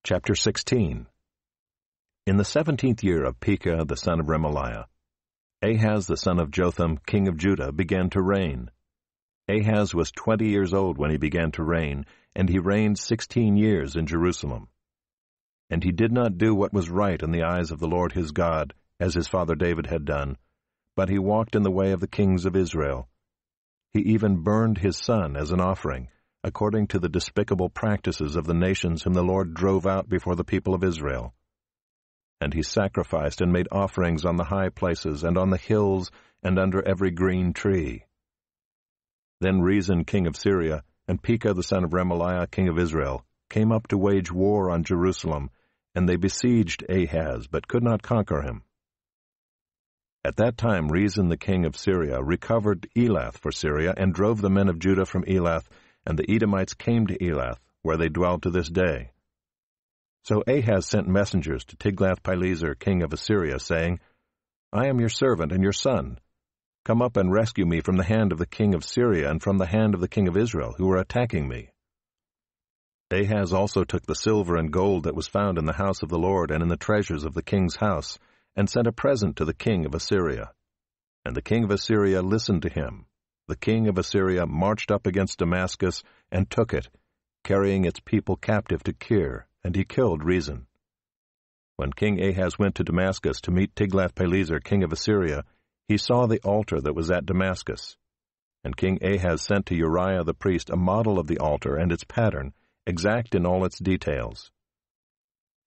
Chapter 16. In the 17th year of Pekah the son of Remaliah, Ahaz the son of Jotham, king of Judah, began to reign. Ahaz was 20 years old when he began to reign, and he reigned 16 years in Jerusalem. And he did not do what was right in the eyes of the Lord his God, as his father David had done, but he walked in the way of the kings of Israel. He even burned his son as an offering, according to the despicable practices of the nations whom the Lord drove out before the people of Israel. And he sacrificed and made offerings on the high places and on the hills and under every green tree. Then Rezin king of Syria and Pekah the son of Remaliah king of Israel came up to wage war on Jerusalem, and they besieged Ahaz, but could not conquer him. At that time Rezin the king of Syria recovered Elath for Syria, and drove the men of Judah from Elath, and the Edomites came to Elath, where they dwell to this day. So Ahaz sent messengers to Tiglath-Pileser king of Assyria, saying, I am your servant and your son. Come up and rescue me from the hand of the king of Syria and from the hand of the king of Israel, who are attacking me. Ahaz also took the silver and gold that was found in the house of the Lord and in the treasures of the king's house, and sent a present to the king of Assyria. And the king of Assyria listened to him. The king of Assyria marched up against Damascus and took it, carrying its people captive to Kir, and he killed Rezin. When King Ahaz went to Damascus to meet Tiglath-Pileser king of Assyria, he saw the altar that was at Damascus. And King Ahaz sent to Uriah the priest a model of the altar and its pattern, exact in all its details.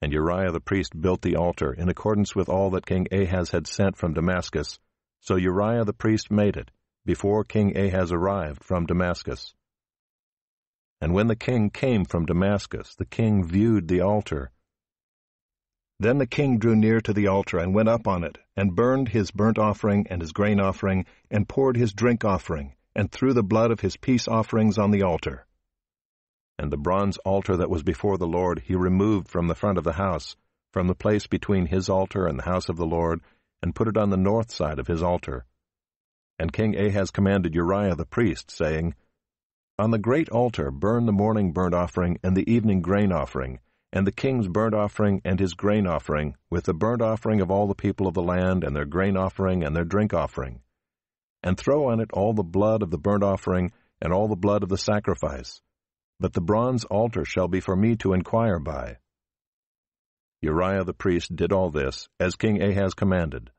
And Uriah the priest built the altar in accordance with all that King Ahaz had sent from Damascus. So Uriah the priest made it, before King Ahaz arrived from Damascus. And when the king came from Damascus, the king viewed the altar. Then the king drew near to the altar and went up on it, and burned his burnt offering and his grain offering, and poured his drink offering, and threw the blood of his peace offerings on the altar. And the bronze altar that was before the Lord he removed from the front of the house, from the place between his altar and the house of the Lord, and put it on the north side of his altar. And King Ahaz commanded Uriah the priest, saying, On the great altar burn the morning burnt offering and the evening grain offering, and the king's burnt offering and his grain offering, with the burnt offering of all the people of the land, and their grain offering and their drink offering. And throw on it all the blood of the burnt offering and all the blood of the sacrifice. But the bronze altar shall be for me to inquire by. Uriah the priest did all this, as King Ahaz commanded.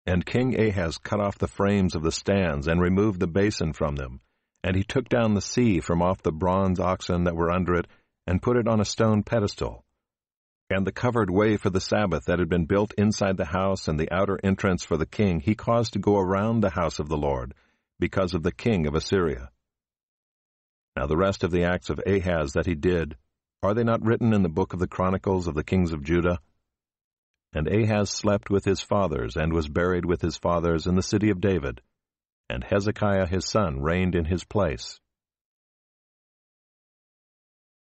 And King Ahaz cut off the frames of the stands, and removed the basin from them. And he took down the sea from off the bronze oxen that were under it, and put it on a stone pedestal. And the covered way for the Sabbath that had been built inside the house, and the outer entrance for the king, he caused to go around the house of the Lord, because of the king of Assyria. Now the rest of the acts of Ahaz that he did, are they not written in the book of the Chronicles of the kings of Judah? And Ahaz slept with his fathers, and was buried with his fathers in the city of David. And Hezekiah his son reigned in his place.